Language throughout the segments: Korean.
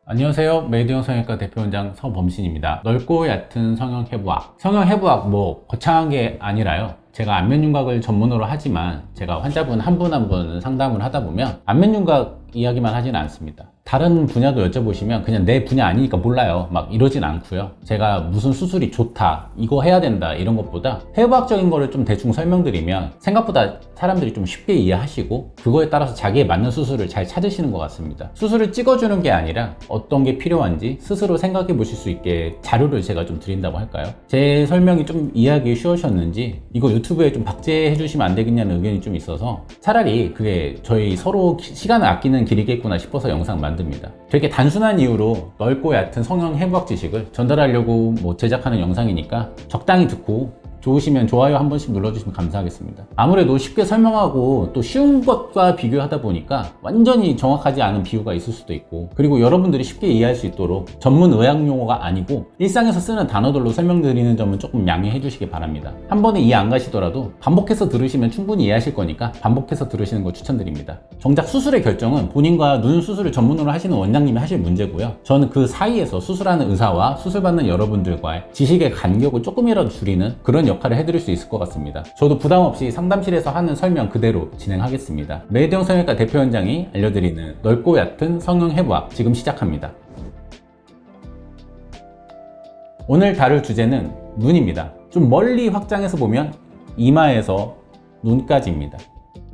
안녕하세요. 메이드형 성형외과 대표원장 서범신입니다. 넓고 얕은 성형해부학. 성형해부학 거창한 게 아니라요. 제가 안면윤곽을 전문으로 하지만 제가 환자분 한 분 한 분 상담을 하다 보면 안면윤곽 이야기만 하지는 않습니다. 다른 분야도 여쭤보시면 그냥 내 분야 아니니까 몰라요 막 이러진 않고요. 제가 무슨 수술이 좋다 이거 해야 된다 이런 것보다 해부학적인 거를 좀 대충 설명드리면 생각보다 사람들이 좀 쉽게 이해하시고 그거에 따라서 자기에 맞는 수술을 잘 찾으시는 것 같습니다. 수술을 찍어주는 게 아니라 어떤 게 필요한지 스스로 생각해 보실 수 있게 자료를 제가 좀 드린다고 할까요? 제 설명이 좀 이해하기 쉬우셨는지 이거 유튜브에 좀 박제해 주시면 안 되겠냐는 의견이 좀 있어서 차라리 그게 저희 서로 시간을 아끼는 길이겠구나 싶어서 영상 만듭니다. 되게 단순한 이유로 넓고 얕은 성형 해부학 지식을 전달하려고 제작하는 영상이니까 적당히 듣고 좋으시면 좋아요 한 번씩 눌러주시면 감사하겠습니다. 아무래도 쉽게 설명하고 또 쉬운 것과 비교하다 보니까 완전히 정확하지 않은 비유가 있을 수도 있고, 그리고 여러분들이 쉽게 이해할 수 있도록 전문 의학 용어가 아니고 일상에서 쓰는 단어들로 설명드리는 점은 조금 양해해 주시기 바랍니다. 한 번에 이해 안 가시더라도 반복해서 들으시면 충분히 이해하실 거니까 반복해서 들으시는 거 추천드립니다. 정작 수술의 결정은 본인과 눈 수술을 전문으로 하시는 원장님이 하실 문제고요. 저는 그 사이에서 수술하는 의사와 수술받는 여러분들과의 지식의 간격을 조금이라도 줄이는 그런 역할을 해드릴 수 있을 것 같습니다. 저도 부담없이 상담실에서 하는 설명 그대로 진행하겠습니다. 메이드형 성형외과 대표원장이 알려드리는 넓고 얕은 성형해부학 지금 시작합니다. 오늘 다룰 주제는 눈입니다. 좀 멀리 확장해서 보면 이마에서 눈까지입니다.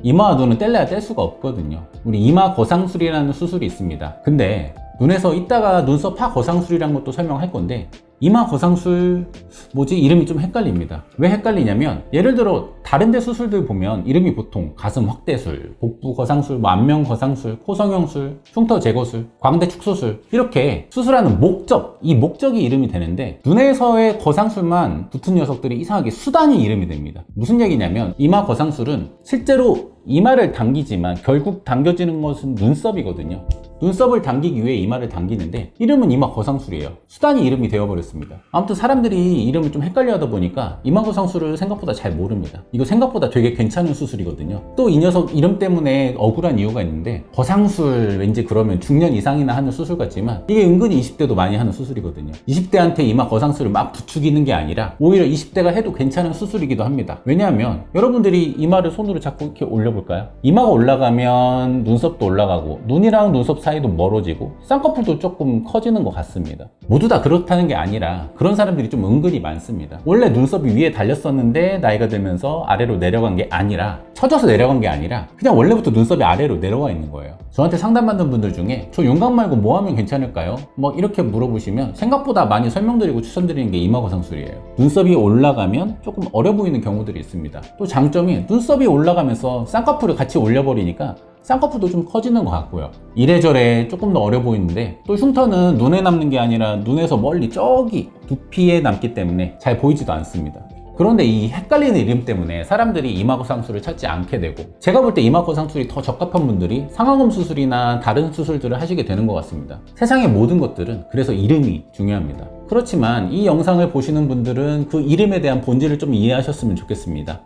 이마와 눈은 뗄래야 뗄 수가 없거든요. 우리 이마 거상술이라는 수술이 있습니다. 근데 눈에서 이따가 눈썹 파 거상술이라는 것도 설명할 건데 이마 거상술 이름이 좀 헷갈립니다. 왜 헷갈리냐면 예를 들어 다른 데 수술들 보면 이름이 보통 가슴 확대술, 복부 거상술, 안면 거상술, 코성형술, 흉터 제거술, 광대 축소술 이렇게 수술하는 목적, 이 목적이 이름이 되는데 눈에서의 거상술만 붙은 녀석들이 이상하게 수단이 이름이 됩니다. 무슨 얘기냐면 이마 거상술은 실제로 이마를 당기지만 결국 당겨지는 것은 눈썹이거든요. 눈썹을 당기기 위해 이마를 당기는데 이름은 이마 거상술이에요. 수단이 이름이 되어버렸습니다. 아무튼 사람들이 이름을 좀 헷갈려 하다 보니까 이마 거상술을 생각보다 잘 모릅니다. 이거 생각보다 되게 괜찮은 수술이거든요. 또 이 녀석 이름 때문에 억울한 이유가 있는데 거상술 왠지 그러면 중년 이상이나 하는 수술 같지만 이게 은근히 20대도 많이 하는 수술이거든요. 20대한테 이마 거상술을 막 부추기는 게 아니라 오히려 20대가 해도 괜찮은 수술이기도 합니다. 왜냐하면 여러분들이 이마를 손으로 잡고 이렇게 올려볼까요? 이마가 올라가면 눈썹도 올라가고 눈이랑 눈썹 사이도 멀어지고 쌍꺼풀도 조금 커지는 것 같습니다. 모두 다 그렇다는 게 아니라 그런 사람들이 좀 은근히 많습니다. 원래 눈썹이 위에 달렸었는데 나이가 들면서 아래로 내려간 게 아니라 처져서 내려간 게 아니라 그냥 원래부터 눈썹이 아래로 내려와 있는 거예요. 저한테 상담받는 분들 중에 저 윤곽 말고 뭐 하면 괜찮을까요? 이렇게 물어보시면 생각보다 많이 설명드리고 추천드리는 게 이마 거상술이에요. 눈썹이 올라가면 조금 어려 보이는 경우들이 있습니다. 또 장점이 눈썹이 올라가면서 쌍꺼풀을 같이 올려버리니까 쌍꺼풀도 좀 커지는 것 같고요. 이래저래 조금 더 어려 보이는데 또 흉터는 눈에 남는 게 아니라 눈에서 멀리 저기 두피에 남기 때문에 잘 보이지도 않습니다. 그런데 이 헷갈리는 이름 때문에 사람들이 이마 거상술을 찾지 않게 되고, 제가 볼 때 이마 거상술이 더 적합한 분들이 상안검 수술이나 다른 수술들을 하시게 되는 것 같습니다. 세상의 모든 것들은 그래서 이름이 중요합니다. 그렇지만 이 영상을 보시는 분들은 그 이름에 대한 본질을 좀 이해하셨으면 좋겠습니다.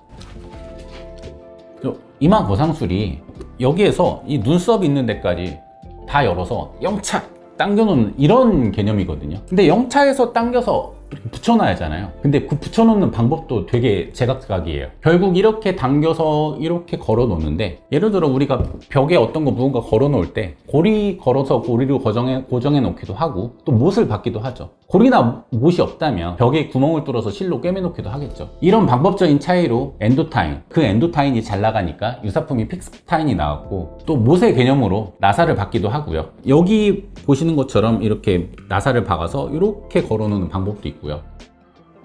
이마 거상술이 여기에서 이 눈썹 있는 데까지 다 열어서 영착 당겨놓는 이런 개념이거든요. 근데 영착에서 당겨서 이렇게 붙여놔야 하잖아요. 근데 그 붙여놓는 방법도 되게 제각각이에요. 결국 이렇게 당겨서 이렇게 걸어 놓는데, 예를 들어 우리가 벽에 어떤 거 무언가 걸어 놓을 때 고리 걸어서 고리를 고정해 놓기도 하고 또 못을 받기도 하죠. 고리나 못이 없다면 벽에 구멍을 뚫어서 실로 꿰매 놓기도 하겠죠. 이런 방법적인 차이로 엔도타인, 그 엔도타인이 잘 나가니까 유사품이 픽스타인이 나왔고, 또 못의 개념으로 나사를 받기도 하고요. 여기 보시는 것처럼 이렇게 나사를 박아서 이렇게 걸어 놓는 방법도 있고요.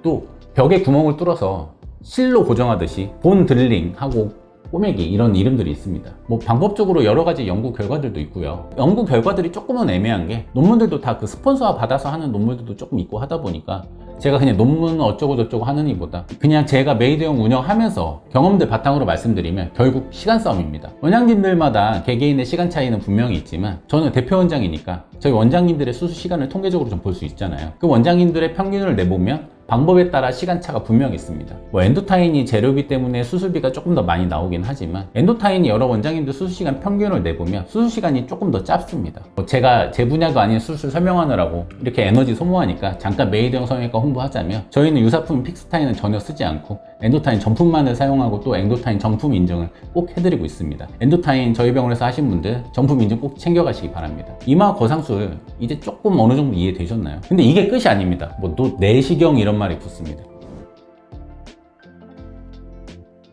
또 벽에 구멍을 뚫어서 실로 고정하듯이 본 드릴링하고 꼬매기 이런 이름들이 있습니다. 방법적으로 여러 가지 연구 결과들도 있고요. 연구 결과들이 조금은 애매한 게 논문들도 다 그 스폰서 받아서 하는 논문들도 조금 있고 하다 보니까 제가 그냥 논문 어쩌고 저쩌고 하는 이보다 그냥 제가 메이드형 운영하면서 경험들 바탕으로 말씀드리면 결국 시간 싸움입니다. 원장님들마다 개개인의 시간 차이는 분명히 있지만 저는 대표 원장이니까 저희 원장님들의 수술 시간을 통계적으로 좀 볼 수 있잖아요. 그 원장님들의 평균을 내보면 방법에 따라 시간차가 분명히 있습니다. 뭐 엔도타인이 재료비 때문에 수술비가 조금 더 많이 나오긴 하지만 엔도타인이 여러 원장님들 수술시간 평균을 내보면 수술시간이 조금 더 짧습니다. 제가 제 분야도 아닌 수술 설명하느라고 이렇게 에너지 소모하니까 잠깐 메이드형 성형외과 홍보하자면, 저희는 유사품 픽스타인은 전혀 쓰지 않고 엔도타인 정품만을 사용하고 또 엔도타인 정품 인증을 꼭 해드리고 있습니다. 엔도타인 저희 병원에서 하신 분들 정품 인증 꼭 챙겨가시기 바랍니다. 이마 거상술 이제 조금 어느 정도 이해되셨나요? 근데 이게 끝이 아닙니다. 뭐 또 내시경 이런 말이 붙습니다.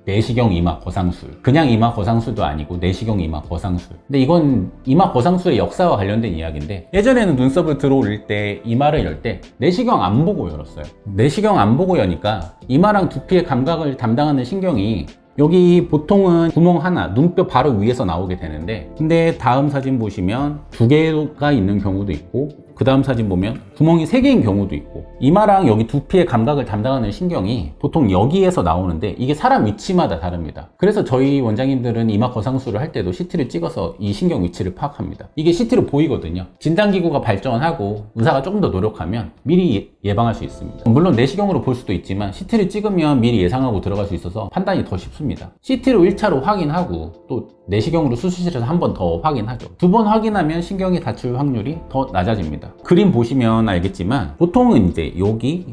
내시경 이마 거상술, 그냥 이마 거상술도 아니고 내시경 이마 거상술. 근데 이건 이마 거상술의 역사와 관련된 이야기인데, 예전에는 눈썹을 들어 올릴 때, 이마를 열 때 내시경 안 보고 열었어요. 내시경 안 보고 여니까 이마랑 두피의 감각을 담당하는 신경이 여기 보통은 구멍 하나, 눈뼈 바로 위에서 나오게 되는데, 근데 다음 사진 보시면 2개가 있는 경우도 있고, 그 다음 사진 보면 구멍이 3개인 경우도 있고, 이마랑 여기 두피의 감각을 담당하는 신경이 보통 여기에서 나오는데 이게 사람 위치마다 다릅니다. 그래서 저희 원장님들은 이마 거상술을 할 때도 CT를 찍어서 이 신경 위치를 파악합니다. 이게 CT로 보이거든요. 진단기구가 발전하고 의사가 조금 더 노력하면 미리 예방할 수 있습니다. 물론 내시경으로 볼 수도 있지만 CT를 찍으면 미리 예상하고 들어갈 수 있어서 판단이 더 쉽습니다. CT로 1차로 확인하고 또 내시경으로 수술실에서 한 번 더 확인하죠. 2번 확인하면 신경이 다칠 확률이 더 낮아집니다. 그림 보시면 알겠지만 보통은 이제 여기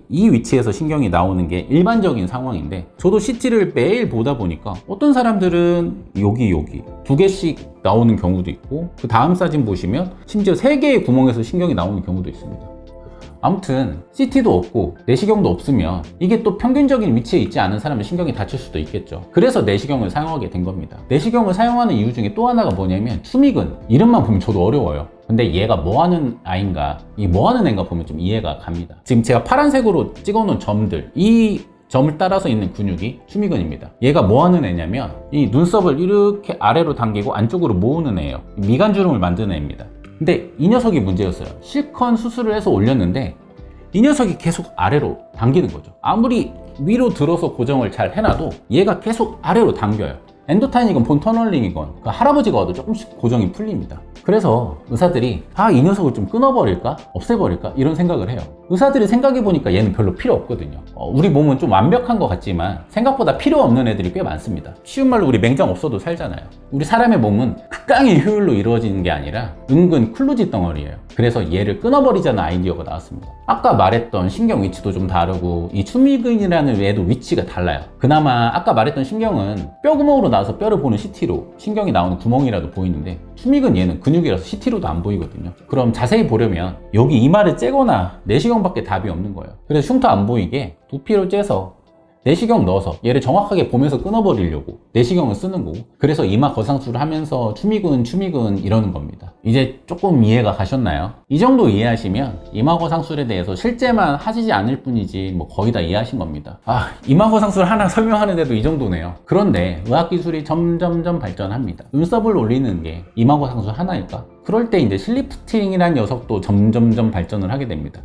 이 위치에서 신경이 나오는 게 일반적인 상황인데, 저도 CT를 매일 보다 보니까 어떤 사람들은 여기 2개씩 나오는 경우도 있고, 그 다음 사진 보시면 심지어 3개의 구멍에서 신경이 나오는 경우도 있습니다. 아무튼 CT도 없고 내시경도 없으면 이게 또 평균적인 위치에 있지 않은 사람은 신경이 다칠 수도 있겠죠. 그래서 내시경을 사용하게 된 겁니다. 내시경을 사용하는 이유 중에 또 하나가 뭐냐면 투미근. 이름만 보면 저도 어려워요. 근데 얘가 뭐하는 아인가, 이 뭐하는 애인가 보면 좀 이해가 갑니다. 지금 제가 파란색으로 찍어놓은 점들, 이 점을 따라서 있는 근육이 투미근입니다. 얘가 뭐하는 애냐면 이 눈썹을 이렇게 아래로 당기고 안쪽으로 모으는 애예요. 미간주름을 만드는 애입니다. 근데 이 녀석이 문제였어요. 실컷 수술을 해서 올렸는데 이 녀석이 계속 아래로 당기는 거죠. 아무리 위로 들어서 고정을 잘 해놔도 얘가 계속 아래로 당겨요. 엔도타인이건 본 터널링이건 그 할아버지가 와도 조금씩 고정이 풀립니다. 그래서 의사들이 이 녀석을 좀 끊어버릴까? 없애버릴까? 이런 생각을 해요. 의사들이 생각해보니까 얘는 별로 필요 없거든요. 우리 몸은 좀 완벽한 것 같지만 생각보다 필요 없는 애들이 꽤 많습니다. 쉬운 말로 우리 맹장 없어도 살잖아요. 우리 사람의 몸은 극강의 효율로 이루어지는 게 아니라 은근 클루지 덩어리예요. 그래서 얘를 끊어버리자는 아이디어가 나왔습니다. 아까 말했던 신경 위치도 좀 다르고 이 투미근이라는 얘도 위치가 달라요. 그나마 아까 말했던 신경은 뼈구멍으로 나와서 뼈를 보는 CT로 신경이 나오는 구멍이라도 보이는데, 투미근 얘는 근육이라서 CT로도 안 보이거든요. 그럼 자세히 보려면 여기 이마를 째거나 내시경밖에 답이 없는 거예요. 그래서 흉터 안 보이게 두피로 째서 내시경 넣어서 얘를 정확하게 보면서 끊어버리려고 내시경을 쓰는 거고, 그래서 이마 거상술을 하면서 투미근 이러는 겁니다. 이제 조금 이해가 가셨나요? 이 정도 이해하시면 이마 거상술에 대해서 실제만 하시지 않을 뿐이지 뭐 거의 다 이해하신 겁니다. 이마 거상술 하나 설명하는데도 이 정도네요. 그런데 의학기술이 점점점 발전합니다. 눈썹을 올리는 게 이마 거상술 하나일까? 그럴 때 이제 실리프팅이라는 녀석도 점점점 발전을 하게 됩니다.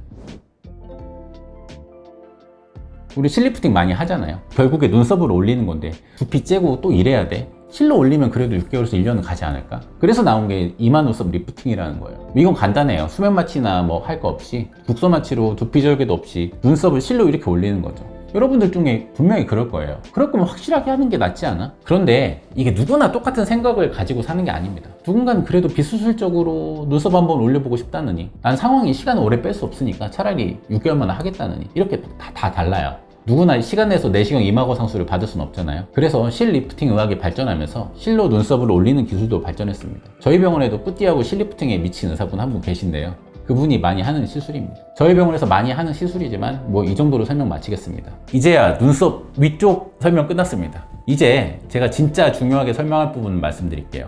우리 실리프팅 많이 하잖아요. 결국에 눈썹을 올리는 건데 두피 째고 또 이래야 돼? 실로 올리면 그래도 6개월에서 1년은 가지 않을까? 그래서 나온 게 이마 눈썹 리프팅이라는 거예요. 이건 간단해요. 수면 마취나 뭐 할 거 없이 국소 마취로 두피 절개도 없이 눈썹을 실로 이렇게 올리는 거죠. 여러분들 중에 분명히 그럴 거예요. 그럴 거면 확실하게 하는 게 낫지 않아? 그런데 이게 누구나 똑같은 생각을 가지고 사는 게 아닙니다. 누군가는 그래도 비수술적으로 눈썹 한번 올려보고 싶다느니, 난 상황이 시간을 오래 뺄 수 없으니까 차라리 6개월만 하겠다느니, 이렇게 다 달라요. 누구나 시간 내서 내시경 이마 거상술을 받을 수는 없잖아요. 그래서 실 리프팅 의학이 발전하면서 실로 눈썹을 올리는 기술도 발전했습니다. 저희 병원에도 뿌띠하고 실 리프팅에 미친 의사분 한 분 계신데요. 그분이 많이 하는 시술입니다. 저희 병원에서 많이 하는 시술이지만 뭐 이 정도로 설명 마치겠습니다. 이제야 눈썹 위쪽 설명 끝났습니다. 이제 제가 진짜 중요하게 설명할 부분 말씀드릴게요.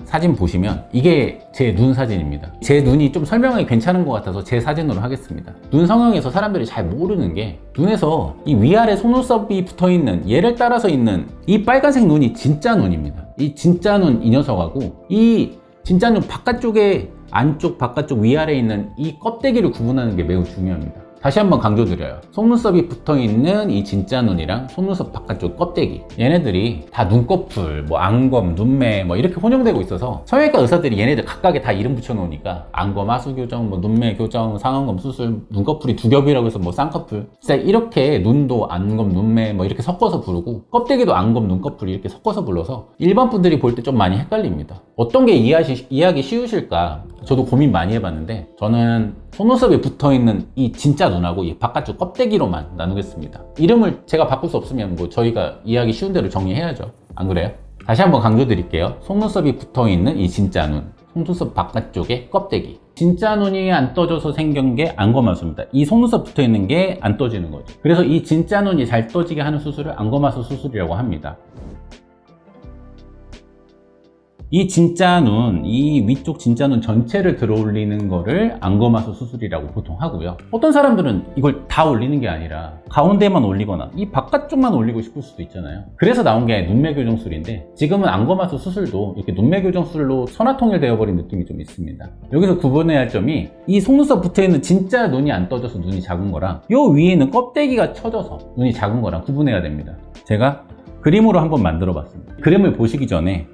사진 보시면 이게 제 눈 사진입니다. 제 눈이 좀 설명하기 괜찮은 것 같아서 제 사진으로 하겠습니다. 눈 성형에서 사람들이 잘 모르는 게, 눈에서 이 위아래 속눈썹이 붙어있는 얘를 따라서 있는 이 빨간색 눈이 진짜 눈입니다. 이 진짜 눈 이 녀석하고 이 진짜 눈 바깥쪽에 안쪽 바깥쪽 위아래에 있는 이 껍데기를 구분하는 게 매우 중요합니다. 다시 한번 강조드려요. 속눈썹이 붙어있는 이 진짜 눈이랑 속눈썹 바깥쪽 껍데기, 얘네들이 다 눈꺼풀, 뭐 안검, 눈매 뭐 이렇게 혼용되고 있어서 성형외과 의사들이 얘네들 각각에 다 이름 붙여놓으니까 안검 하수 교정, 뭐 눈매 교정, 상안검 수술, 눈꺼풀이 두 겹이라고 해서 뭐 쌍꺼풀, 진짜 이렇게 눈도 안검, 눈매 뭐 이렇게 섞어서 부르고 껍데기도 안검, 눈꺼풀 이렇게 섞어서 불러서 일반 분들이 볼 때 좀 많이 헷갈립니다. 어떤 게 이해하기 쉬우실까 저도 고민 많이 해봤는데, 저는 속눈썹에 붙어있는 이 진짜 눈하고 이 바깥쪽 껍데기로만 나누겠습니다. 이름을 제가 바꿀 수 없으면 뭐 저희가 이해하기 쉬운 대로 정리해야죠. 안 그래요? 다시 한번 강조드릴게요. 속눈썹이 붙어있는 이 진짜 눈, 속눈썹 바깥쪽에 껍데기. 진짜 눈이 안 떠져서 생긴 게 안검하수입니다. 이 속눈썹 붙어있는 게 안 떠지는 거죠. 그래서 이 진짜 눈이 잘 떠지게 하는 수술을 안검하수 수술이라고 합니다. 이 진짜 눈, 이 위쪽 진짜 눈 전체를 들어 올리는 거를 안검하수 수술이라고 보통 하고요. 어떤 사람들은 이걸 다 올리는 게 아니라 가운데만 올리거나 이 바깥쪽만 올리고 싶을 수도 있잖아요. 그래서 나온 게 눈매 교정술인데, 지금은 안검하수 수술도 이렇게 눈매 교정술로 선화통일되어 버린 느낌이 좀 있습니다. 여기서 구분해야 할 점이, 이 속눈썹 붙어있는 진짜 눈이 안 떠져서 눈이 작은 거랑 요 위에는 껍데기가 쳐져서 눈이 작은 거랑 구분해야 됩니다. 제가 그림으로 한번 만들어 봤습니다. 그림을 보시기 전에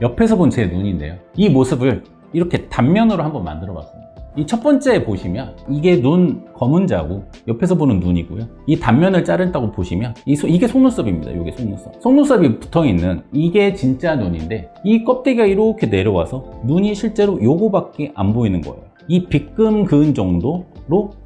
옆에서 본 제 눈인데요, 이 모습을 이렇게 단면으로 한번 만들어 봤습니다. 이 첫 번째 보시면 이게 눈 검은 자국, 옆에서 보는 눈이고요. 이 단면을 자른다고 보시면 이게 속눈썹입니다. 이게 속눈썹이 붙어있는 이게 진짜 눈인데, 이 껍데기가 이렇게 내려와서 눈이 실제로 요거밖에 안 보이는 거예요. 이 빗금 그은 정도로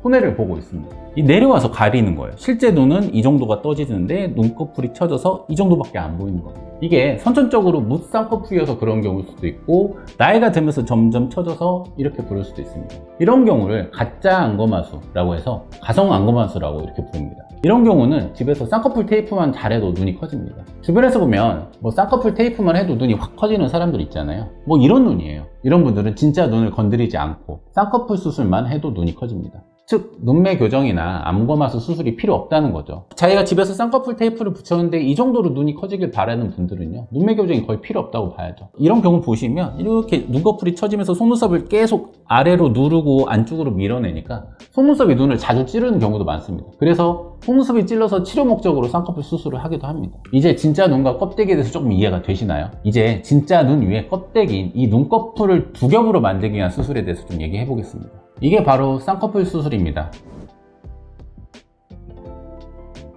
손해를 보고 있습니다. 이 내려와서 가리는 거예요. 실제 눈은 이 정도가 떠지는데 눈꺼풀이 쳐져서 이 정도밖에 안 보이는 거예요. 이게 선천적으로 무쌍꺼풀이어서 그런 경우일 수도 있고, 나이가 들면서 점점 쳐져서 이렇게 보일 수도 있습니다. 이런 경우를 가짜 안검하수라고 해서 가성 안검하수라고 이렇게 부릅니다. 이런 경우는 집에서 쌍꺼풀 테이프만 잘해도 눈이 커집니다. 주변에서 보면 뭐 쌍꺼풀 테이프만 해도 눈이 확 커지는 사람들 있잖아요. 뭐 이런 눈이에요. 이런 분들은 진짜 눈을 건드리지 않고 쌍꺼풀 수술만 해도 눈이 커집니다. 즉, 눈매 교정이나 안검하수 수술이 필요 없다는 거죠. 자기가 집에서 쌍꺼풀 테이프를 붙였는데 이 정도로 눈이 커지길 바라는 분들은요, 눈매 교정이 거의 필요 없다고 봐야죠. 이런 경우 보시면 이렇게 눈꺼풀이 처지면서 속눈썹을 계속 아래로 누르고 안쪽으로 밀어내니까 속눈썹이 눈을 자주 찌르는 경우도 많습니다. 그래서 속눈썹이 찔러서 치료 목적으로 쌍꺼풀 수술을 하기도 합니다. 이제 진짜 눈과 껍데기에 대해서 조금 이해가 되시나요? 이제 진짜 눈 위에 껍데기인 이 눈꺼풀을 두 겹으로 만들기 위한 수술에 대해서 좀 얘기해 보겠습니다. 이게 바로 쌍꺼풀 수술입니다.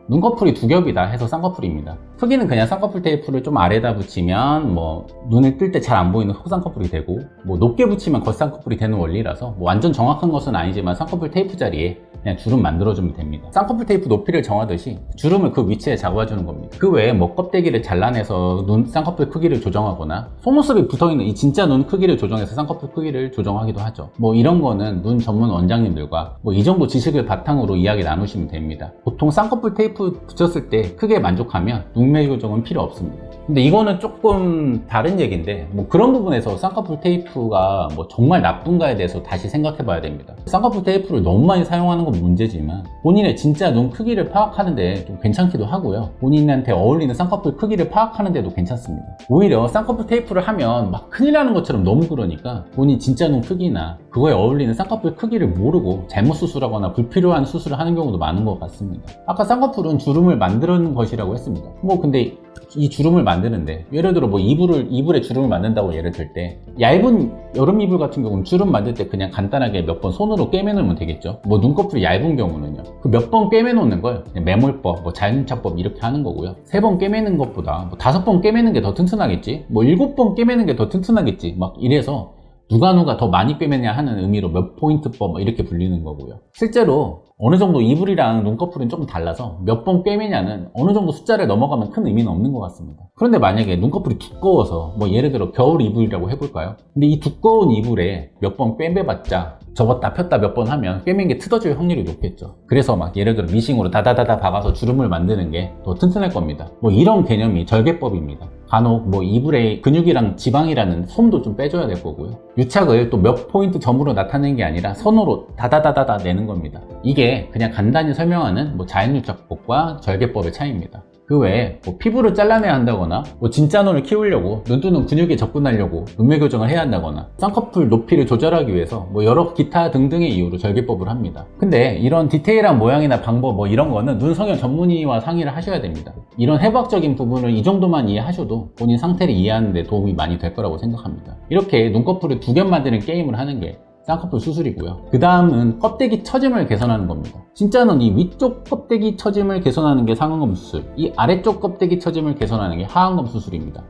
눈꺼풀이 두 겹이다 해서 쌍꺼풀입니다. 크기는 그냥 쌍꺼풀 테이프를 좀 아래다 붙이면 뭐 눈을 뜰 때 잘 안 보이는 속쌍꺼풀이 되고, 뭐 높게 붙이면 겉쌍꺼풀이 되는 원리라서 뭐 완전 정확한 것은 아니지만 쌍꺼풀 테이프 자리에 그냥 주름 만들어주면 됩니다. 쌍꺼풀 테이프 높이를 정하듯이 주름을 그 위치에 잡아주는 겁니다. 그 외에 뭐 껍데기를 잘라내서 눈 쌍꺼풀 크기를 조정하거나 속눈썹이 붙어있는 이 진짜 눈 크기를 조정해서 쌍꺼풀 크기를 조정하기도 하죠. 뭐 이런 거는 눈 전문 원장님들과 뭐 이 정도 지식을 바탕으로 이야기 나누시면 됩니다. 보통 쌍꺼풀 테이프 붙였을 때 크게 만족하면 눈매 교정은 필요 없습니다. 근데 이거는 조금 다른 얘기인데, 뭐 그런 부분에서 쌍꺼풀 테이프가 뭐 정말 나쁜가에 대해서 다시 생각해 봐야 됩니다. 쌍꺼풀 테이프를 너무 많이 사용하는 건 문제지만 본인의 진짜 눈 크기를 파악하는데 좀 괜찮기도 하고요. 본인한테 어울리는 쌍꺼풀 크기를 파악하는 데도 괜찮습니다. 오히려 쌍꺼풀 테이프를 하면 막 큰일 나는 것처럼 너무 그러니까 본인 진짜 눈 크기나 그거에 어울리는 쌍꺼풀 크기를 모르고 잘못 수술하거나 불필요한 수술을 하는 경우도 많은 것 같습니다. 아까 쌍꺼풀은 주름을 만드는 것이라고 했습니다. 뭐 근데 이 주름을 만드는데, 예를 들어 뭐 이불에 주름을 만든다고 예를 들 때, 얇은 여름 이불 같은 경우는 주름 만들 때 그냥 간단하게 몇 번 손으로 꿰매놓으면 되겠죠. 뭐 눈꺼풀이 얇은 경우는요, 그 몇 번 꿰매놓는 걸 그냥 매몰법, 뭐 자연차법 이렇게 하는 거고요. 3번 꿰매는 것보다 뭐 5번 꿰매는 게 더 튼튼하겠지, 뭐 7번 꿰매는 게 더 튼튼하겠지, 막 이래서 누가 더 많이 꿰매냐 하는 의미로 몇 포인트법 이렇게 불리는 거고요. 실제로 어느 정도 이불이랑 눈꺼풀은 조금 달라서 몇 번 꿰매냐는 어느 정도 숫자를 넘어가면 큰 의미는 없는 것 같습니다. 그런데 만약에 눈꺼풀이 두꺼워서 뭐 예를 들어 겨울 이불이라고 해볼까요? 근데 이 두꺼운 이불에 몇 번 꿰매봤자 접었다 폈다 몇 번 하면 꿰맨 게 뜯어질 확률이 높겠죠. 그래서 막 예를 들어 미싱으로 다다다다 박아서 주름을 만드는 게 더 튼튼할 겁니다. 뭐 이런 개념이 절개법입니다. 간혹 뭐 이불에 근육이랑 지방이라는 솜도 좀 빼줘야 될 거고요. 유착을 또 몇 포인트 점으로 나타내는 게 아니라 선으로 다다다다다 내는 겁니다. 이게 그냥 간단히 설명하는 뭐 자연유착법과 절개법의 차이입니다. 그 외에 뭐 피부를 잘라내야 한다거나 뭐 진짜 눈을 키우려고 눈 뜨는 근육에 접근하려고 눈매 교정을 해야 한다거나 쌍꺼풀 높이를 조절하기 위해서 뭐 여러 기타 등등의 이유로 절개법을 합니다. 근데 이런 디테일한 모양이나 방법 뭐 이런 거는 눈 성형 전문의와 상의를 하셔야 됩니다. 이런 해부학적인 부분을 이 정도만 이해하셔도 본인 상태를 이해하는 데 도움이 많이 될 거라고 생각합니다. 이렇게 눈꺼풀을 두 겹 만드는 게임을 하는 게 쌍꺼풀 수술이고요. 그 다음은 껍데기 처짐을 개선하는 겁니다. 진짜는 이 위쪽 껍데기 처짐을 개선하는 게 상안검 수술, 이 아래쪽 껍데기 처짐을 개선하는 게 하안검 수술입니다.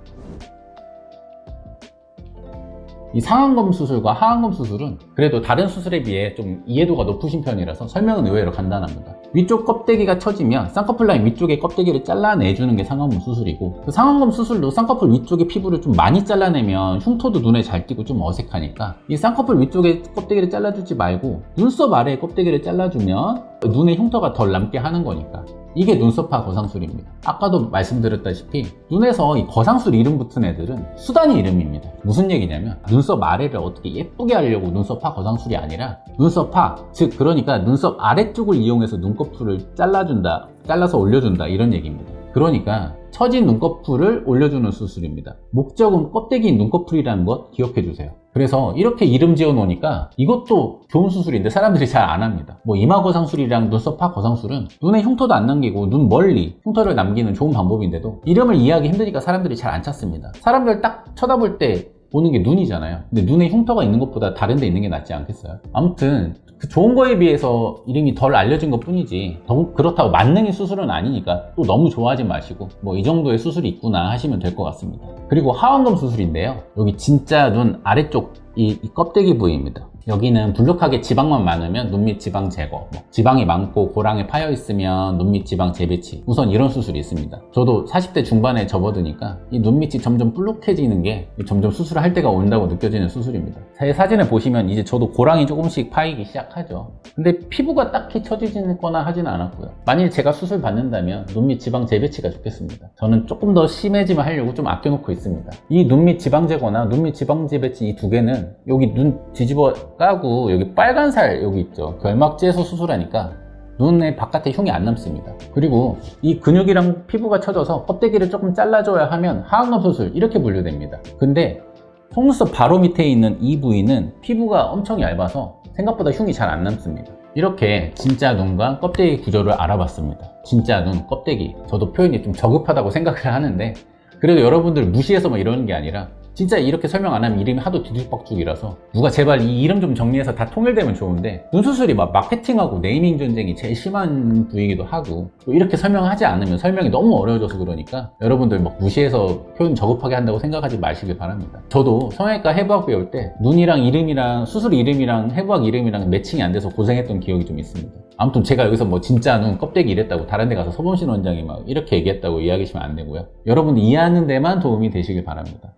이 상안검 수술과 하안검 수술은 그래도 다른 수술에 비해 좀 이해도가 높으신 편이라서 설명은 의외로 간단합니다. 위쪽 껍데기가 처지면 쌍꺼풀 라인 위쪽의 껍데기를 잘라내주는 게 상안검 수술이고, 그 상안검 수술도 쌍꺼풀 위쪽의 피부를 좀 많이 잘라내면 흉터도 눈에 잘 띄고 좀 어색하니까 이 쌍꺼풀 위쪽의 껍데기를 잘라주지 말고 눈썹 아래의 껍데기를 잘라주면 눈에 흉터가 덜 남게 하는 거니까 이게 눈썹파 거상술입니다. 아까도 말씀드렸다시피 눈에서 이 거상술 이름 붙은 애들은 수단이 이름입니다. 무슨 얘기냐면 눈썹 아래를 어떻게 예쁘게 하려고 눈썹파 거상술이 아니라 눈썹파, 즉 그러니까 눈썹 아래쪽을 이용해서 눈꺼풀을 잘라서 올려준다 이런 얘기입니다. 그러니까 처진 눈꺼풀을 올려주는 수술입니다. 목적은 껍데기인 눈꺼풀이라는 것 기억해 주세요. 그래서 이렇게 이름 지어 놓으니까 이것도 좋은 수술인데 사람들이 잘 안 합니다. 뭐 이마 거상술이랑 눈썹파 거상술은 눈에 흉터도 안 남기고 눈 멀리 흉터를 남기는 좋은 방법인데도 이름을 이해하기 힘드니까 사람들이 잘 안 찾습니다. 사람들 딱 쳐다볼 때 보는 게 눈이잖아요. 근데 눈에 흉터가 있는 것보다 다른 데 있는 게 낫지 않겠어요? 아무튼 그 좋은 거에 비해서 이름이 덜 알려진 것 뿐이지 그렇다고 만능의 수술은 아니니까 또 너무 좋아하지 마시고 뭐 이 정도의 수술이 있구나 하시면 될 것 같습니다. 그리고 하안검 수술인데요, 여기 진짜 눈 아래쪽 이 껍데기 부위입니다. 여기는 불룩하게 지방만 많으면 눈 밑 지방 제거, 지방이 많고 고랑에 파여 있으면 눈 밑 지방 재배치, 우선 이런 수술이 있습니다. 저도 40대 중반에 접어드니까 이 눈 밑이 점점 불룩해지는 게 점점 수술을 할 때가 온다고 느껴지는 수술입니다. 제 사진을 보시면 이제 저도 고랑이 조금씩 파이기 시작하죠. 근데 피부가 딱히 처지거나 하지는 않았고요. 만일 제가 수술 받는다면 눈 밑 지방 재배치가 좋겠습니다. 저는 조금 더 심해지면 하려고 좀 아껴놓고 있습니다. 이 눈 밑 지방 제거나 눈 밑 지방 재배치 이 두 개는 여기 눈 뒤집어 까고 여기 빨간 살 여기 있죠, 결막지에서 수술하니까 눈의 바깥에 흉이 안 남습니다. 그리고 이 근육이랑 피부가 처져서 껍데기를 조금 잘라줘야 하면 하안검 수술 이렇게 분류됩니다. 근데 속눈썹 바로 밑에 있는 이 부위는 피부가 엄청 얇아서 생각보다 흉이 잘 안 남습니다. 이렇게 진짜 눈과 껍데기 구조를 알아봤습니다. 진짜 눈, 껍데기, 저도 표현이 좀 저급하다고 생각을 하는데 그래도 여러분들 무시해서 뭐 이러는 게 아니라 진짜 이렇게 설명 안 하면 이름이 하도 뒤죽박죽이라서 누가 제발 이 이름 좀 정리해서 다 통일되면 좋은데 눈수술이 막 마케팅하고 네이밍 전쟁이 제일 심한 부위이기도 하고 또 이렇게 설명하지 않으면 설명이 너무 어려워져서 그러니까 여러분들 막 무시해서 표현 저급하게 한다고 생각하지 마시길 바랍니다. 저도 성형외과 해부학 배울 때 눈이랑 이름이랑 수술 이름이랑 해부학 이름이랑 매칭이 안 돼서 고생했던 기억이 좀 있습니다. 아무튼 제가 여기서 뭐 진짜 눈 껍데기 이랬다고 다른 데 가서 서범신 원장이 막 이렇게 얘기했다고 이야기하시면 안 되고요. 여러분들 이해하는 데만 도움이 되시길 바랍니다.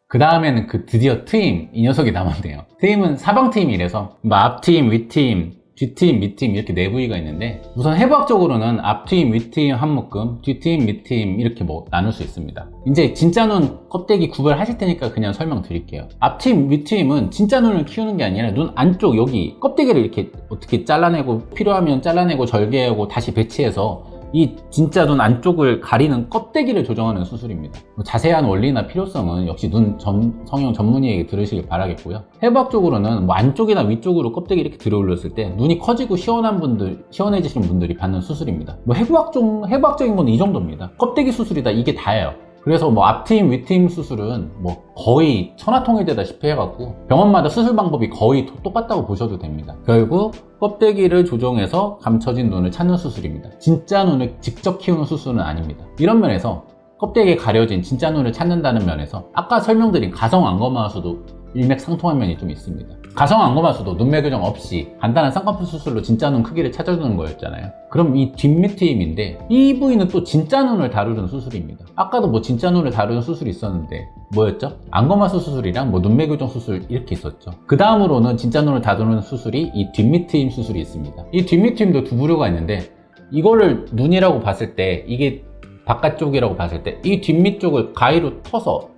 그 다음에는 드디어 트임, 이 녀석이 남았네요. 트임은 사방 트임이래서 앞트임, 윗트임, 뒷트임, 밑트임 이렇게 네 부위가 있는데 우선 해부학적으로는 앞트임, 윗트임 한 묶음, 뒷트임, 밑트임 이렇게 뭐 나눌 수 있습니다. 이제 진짜 눈 껍데기 구별하실 테니까 그냥 설명드릴게요. 앞트임, 윗트임은 진짜 눈을 키우는 게 아니라 눈 안쪽 여기 껍데기를 이렇게 어떻게 잘라내고 필요하면 잘라내고 절개하고 다시 배치해서 이 진짜 눈 안쪽을 가리는 껍데기를 조정하는 수술입니다. 자세한 원리나 필요성은 역시 눈 성형 전문의에게 들으시길 바라겠고요. 해부학적으로는 뭐 안쪽이나 위쪽으로 껍데기 이렇게 들어 올렸을 때 눈이 커지고 시원해지시는 분들이 받는 수술입니다. 뭐 해부학적인 건 이 정도입니다. 껍데기 수술이다 이게 다예요. 그래서 뭐 앞트임, 윗트임 수술은 뭐 거의 천하통일되다시피 해갖고 병원마다 수술 방법이 거의 똑같다고 보셔도 됩니다. 결국 껍데기를 조정해서 감춰진 눈을 찾는 수술입니다. 진짜 눈을 직접 키우는 수술은 아닙니다. 이런 면에서 껍데기에 가려진 진짜 눈을 찾는다는 면에서 아까 설명드린 가성 안검하수도 일맥상통한 면이 좀 있습니다. 가성 안검하수도 눈매 교정 없이 간단한 쌍꺼풀 수술로 진짜 눈 크기를 찾아주는 거였잖아요. 그럼 이 뒷밑트임인데 이 부위는 또 진짜 눈을 다루는 수술입니다. 아까도 뭐 진짜 눈을 다루는 수술이 있었는데 뭐였죠? 안검하수 수술이랑 뭐 눈매 교정 수술 이렇게 있었죠. 그 다음으로는 진짜 눈을 다루는 수술이 이 뒷밑트임 수술이 있습니다. 이 뒷밑트임도 두 부류가 있는데 이거를 눈이라고 봤을 때 이게 바깥쪽이라고 봤을 때 이 뒷밑 쪽을 가위로 터서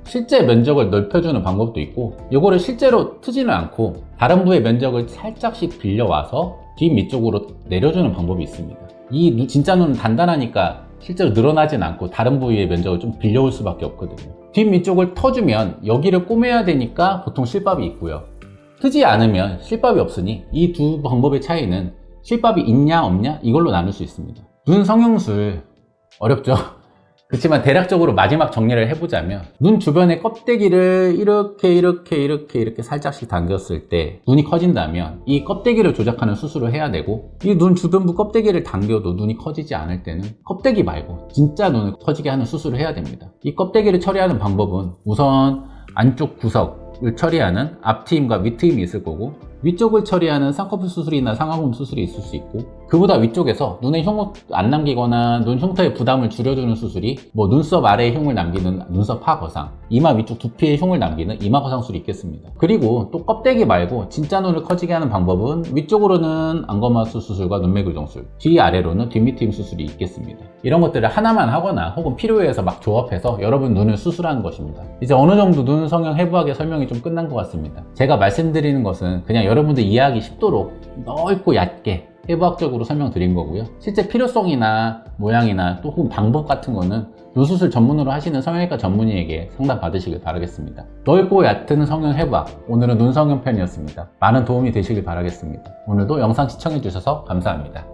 실제 면적을 넓혀주는 방법도 있고 이거를 실제로 트지는 않고 다른 부의 면적을 살짝씩 빌려와서 귀 밑쪽으로 내려주는 방법이 있습니다. 이 진짜 눈은 단단하니까 실제로 늘어나진 않고 다른 부위의 면적을 좀 빌려올 수밖에 없거든요. 뒷 밑쪽을 터주면 여기를 꼬매야 되니까 보통 실밥이 있고요. 트지 않으면 실밥이 없으니 이 두 방법의 차이는 실밥이 있냐 없냐 이걸로 나눌 수 있습니다. 눈 성형술 어렵죠? 그렇지만 대략적으로 마지막 정리를 해보자면 눈 주변의 껍데기를 이렇게 살짝씩 당겼을 때 눈이 커진다면 이 껍데기를 조작하는 수술을 해야 되고, 이 눈 주변부 껍데기를 당겨도 눈이 커지지 않을 때는 껍데기 말고 진짜 눈을 커지게 하는 수술을 해야 됩니다. 이 껍데기를 처리하는 방법은 우선 안쪽 구석을 처리하는 앞트임과 밑트임이 있을 거고, 위쪽을 처리하는 쌍꺼풀 수술이나 상하곰 수술이 있을 수 있고, 그보다 위쪽에서 눈에 흉을 안 남기거나 눈 흉터의 부담을 줄여주는 수술이 눈썹 아래에 흉을 남기는 눈썹 하거상, 이마 위쪽 두피에 흉을 남기는 이마 거상술이 있겠습니다. 그리고 또 껍데기 말고 진짜 눈을 커지게 하는 방법은 위쪽으로는 안검하수 수술과 눈매 교정술, 뒤 아래로는 뒷밑트임 수술이 있겠습니다. 이런 것들을 하나만 하거나 혹은 필요해서 막 조합해서 여러분 눈을 수술하는 것입니다. 이제 어느 정도 눈 성형 해부학의 설명이 좀 끝난 것 같습니다. 제가 말씀드리는 것은 그냥 여러분들 이해하기 쉽도록 넓고 얕게 해부학적으로 설명드린 거고요. 실제 필요성이나 모양이나 또 혹은 방법 같은 거는 눈수술 전문으로 하시는 성형외과 전문의에게 상담 받으시길 바라겠습니다. 넓고 얕은 성형 해부학, 오늘은 눈 성형 편이었습니다. 많은 도움이 되시길 바라겠습니다. 오늘도 영상 시청해 주셔서 감사합니다.